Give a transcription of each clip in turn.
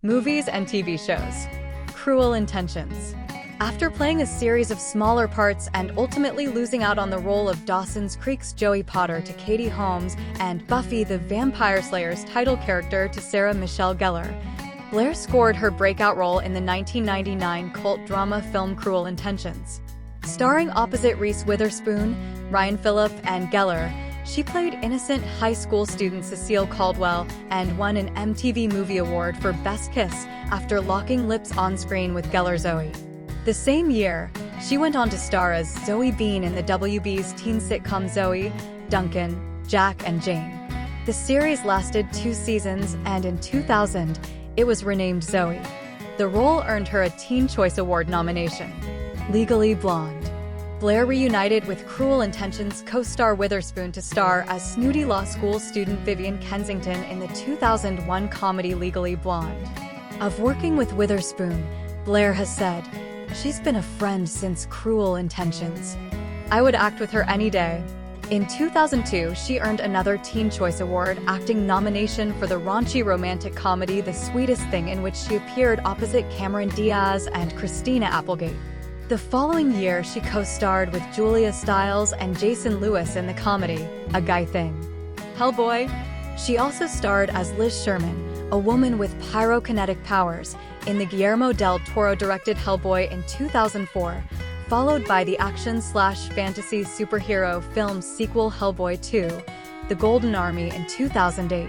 Movies and TV shows. Cruel Intentions. After playing a series of smaller parts and ultimately losing out on the role of Dawson's Creek's Joey Potter to Katie Holmes and Buffy the Vampire Slayer's title character to Sarah Michelle Gellar, Blair scored her breakout role in the 1999 cult drama film Cruel Intentions. Starring opposite Reese Witherspoon, Ryan Phillip, and Gellar, she played innocent high school student Cecile Caldwell and won an MTV Movie Award for Best Kiss after locking lips on screen with Gellar Zoe. The same year, she went on to star as Zoe Bean in the WB's teen sitcom Zoe, Duncan, Jack, and Jane. The series lasted 2 seasons, and in 2000, it was renamed Zoe. The role earned her a Teen Choice Award nomination. Legally Blonde. Blair reunited with Cruel Intentions co-star Witherspoon to star as snooty law school student Vivian Kensington in the 2001 comedy Legally Blonde. Of working with Witherspoon, Blair has said, "She's been a friend since Cruel Intentions. I would act with her any day." In 2002, she earned another Teen Choice Award acting nomination for the raunchy romantic comedy The Sweetest Thing, in which she appeared opposite Cameron Diaz and Christina Applegate. The following year, she co-starred with Julia Stiles and Jason Lewis in the comedy A Guy Thing. Hellboy. She also starred as Liz Sherman, a woman with pyrokinetic powers, in the Guillermo del Toro-directed Hellboy in 2004, followed by the action/fantasy superhero film sequel Hellboy 2, The Golden Army in 2008.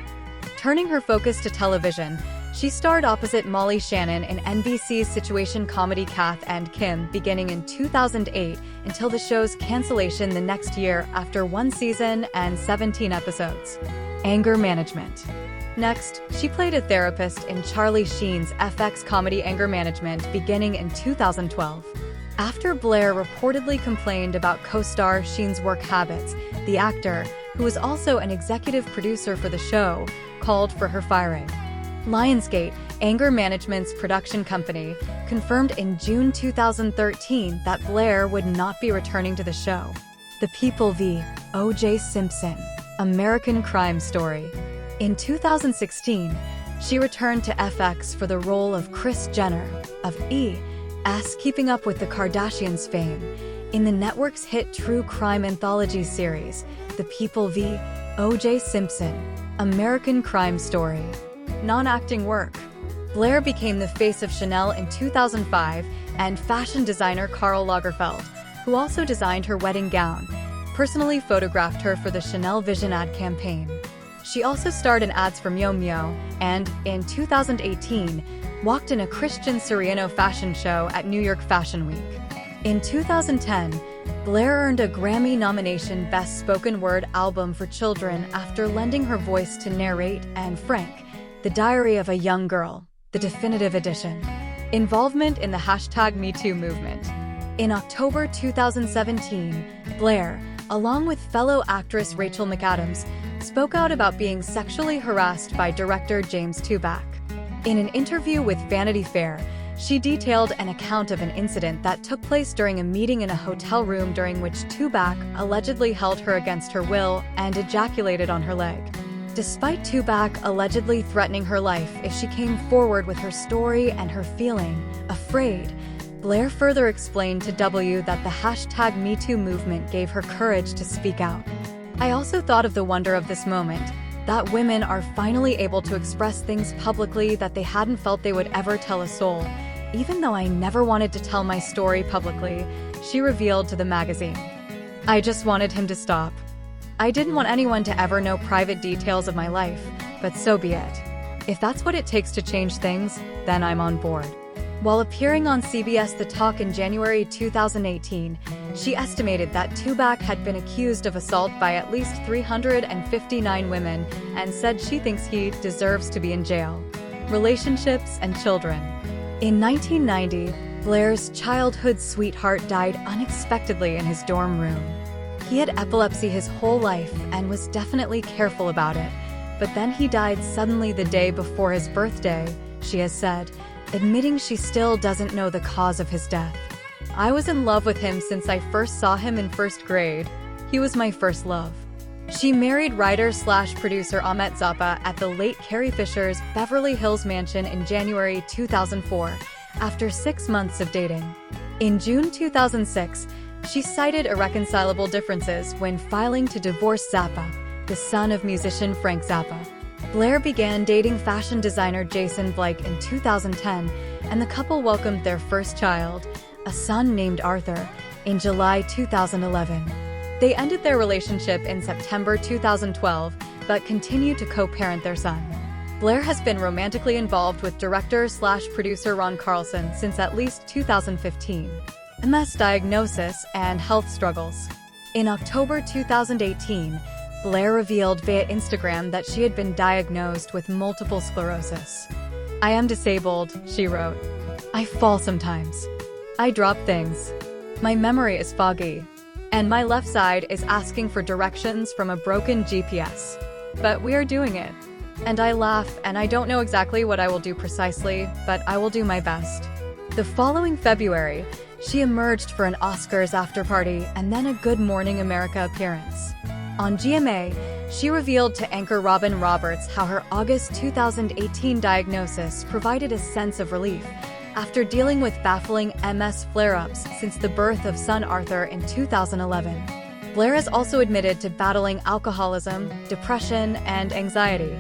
Turning her focus to television, she starred opposite Molly Shannon in NBC's situation comedy Kath and Kim beginning in 2008 until the show's cancellation the next year after 1 season and 17 episodes. Anger Management. Next, she played a therapist in Charlie Sheen's FX comedy Anger Management beginning in 2012. After Blair reportedly complained about co-star Sheen's work habits, the actor, who was also an executive producer for the show, called for her firing. Lionsgate, Anger Management's production company, confirmed in June 2013 that Blair would not be returning to the show. The People v. O.J. Simpson, American Crime Story. In 2016, she returned to FX for the role of Kris Jenner, of E!'s Keeping Up with the Kardashians fame, in the network's hit true crime anthology series, The People v. O.J. Simpson, American Crime Story. Non-acting work. Blair became the face of Chanel in 2005 and fashion designer Karl Lagerfeld, who also designed her wedding gown, personally photographed her for the Chanel Vision ad campaign. She also starred in ads for Miu Miu and, in 2018, walked in a Christian Siriano fashion show at New York Fashion Week. In 2010, Blair earned a Grammy nomination Best Spoken Word Album for Children after lending her voice to narrate Anne Frank, The Diary of a Young Girl, the definitive edition. Involvement in the #MeToo movement. In October 2017, Blair, along with fellow actress Rachel McAdams, spoke out about being sexually harassed by director James Toback. In an interview with Vanity Fair, she detailed an account of an incident that took place during a meeting in a hotel room during which Toback allegedly held her against her will and ejaculated on her leg. Despite Toback allegedly threatening her life if she came forward with her story and her feeling afraid, Blair further explained to W that the #MeToo movement gave her courage to speak out. "I also thought of the wonder of this moment, that women are finally able to express things publicly that they hadn't felt they would ever tell a soul, even though I never wanted to tell my story publicly," she revealed to the magazine. "I just wanted him to stop. I didn't want anyone to ever know private details of my life, but so be it. If that's what it takes to change things, then I'm on board." While appearing on CBS The Talk in January 2018, she estimated that Toback had been accused of assault by at least 359 women and said she thinks he deserves to be in jail. Relationships and children. In 1990, Blair's childhood sweetheart died unexpectedly in his dorm room. He had epilepsy his whole life and was definitely careful about it, but then he died suddenly the day before his birthday, she has said, admitting she still doesn't know the cause of his death. "I was in love with him since I first saw him in 1st grade. He was my first love. She married writer/producer Ahmet Zappa at the late Carrie Fisher's Beverly Hills mansion in January 2004, after 6 months of dating. In June 2006, she cited irreconcilable differences when filing to divorce Zappa, the son of musician Frank Zappa. Blair began dating fashion designer Jason Blake in 2010, and the couple welcomed their first child, a son named Arthur, in July 2011. They ended their relationship in September 2012, but continue to co-parent their son. Blair has been romantically involved with director/producer Ron Carlson since at least 2015. MS diagnosis and health struggles. In October 2018, Blair revealed via Instagram that she had been diagnosed with multiple sclerosis. "I am disabled," she wrote. "I fall sometimes. I drop things. My memory is foggy. And my left side is asking for directions from a broken GPS. But we are doing it. And I laugh, and I don't know exactly what I will do precisely, but I will do my best." The following February, she emerged for an Oscars after-party and then a Good Morning America appearance. On GMA, she revealed to anchor Robin Roberts how her August 2018 diagnosis provided a sense of relief after dealing with baffling MS flare-ups since the birth of son Arthur in 2011. Blair has also admitted to battling alcoholism, depression, and anxiety.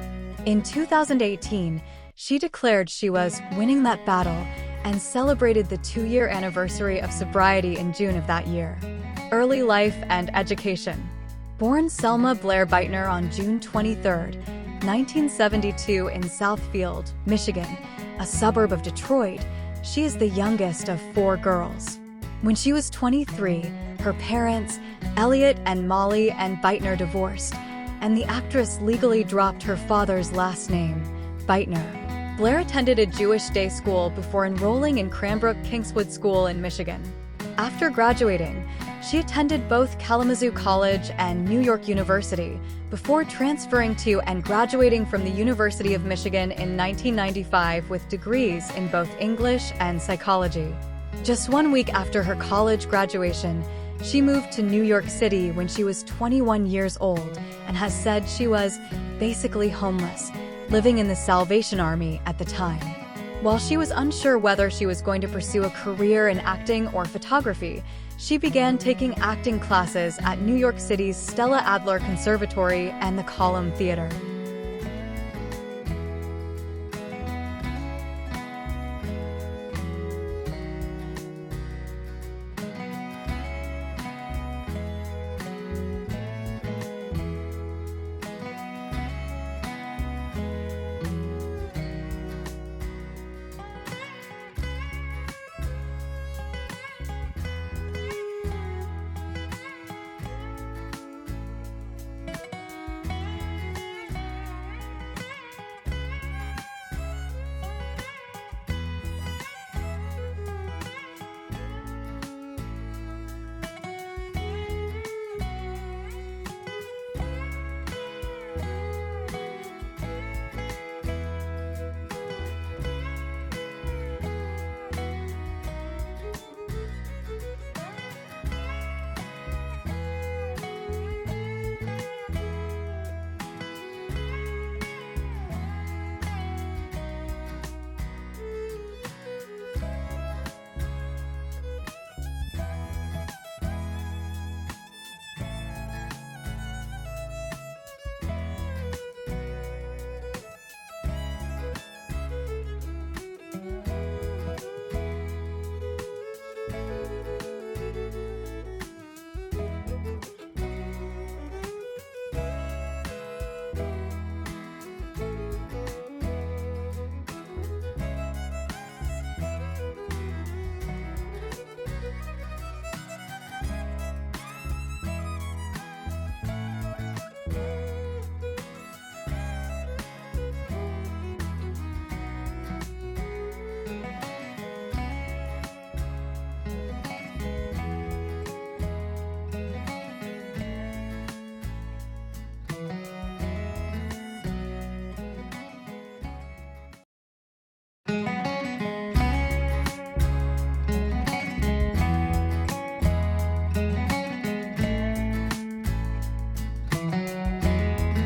In 2018, she declared she was winning that battle and celebrated the 2-year anniversary of sobriety in June of that year. Early life and education. Born Selma Blair Biogaphy on June 23, 1972 in Southfield, Michigan, a suburb of Detroit, she is the youngest of 4 girls. When she was 23, her parents, Elliot and Molly and Biogaphy, divorced, and the actress legally dropped her father's last name, Biogaphy. Blair attended a Jewish day school before enrolling in Cranbrook Kingswood School in Michigan. After graduating, she attended both Kalamazoo College and New York University before transferring to and graduating from the University of Michigan in 1995 with degrees in both English and psychology. Just 1 week after her college graduation, she moved to New York City when she was 21 years old and has said she was basically homeless, living in the Salvation Army at the time. While she was unsure whether she was going to pursue a career in acting or photography, she began taking acting classes at New York City's Stella Adler Conservatory and the Column Theater.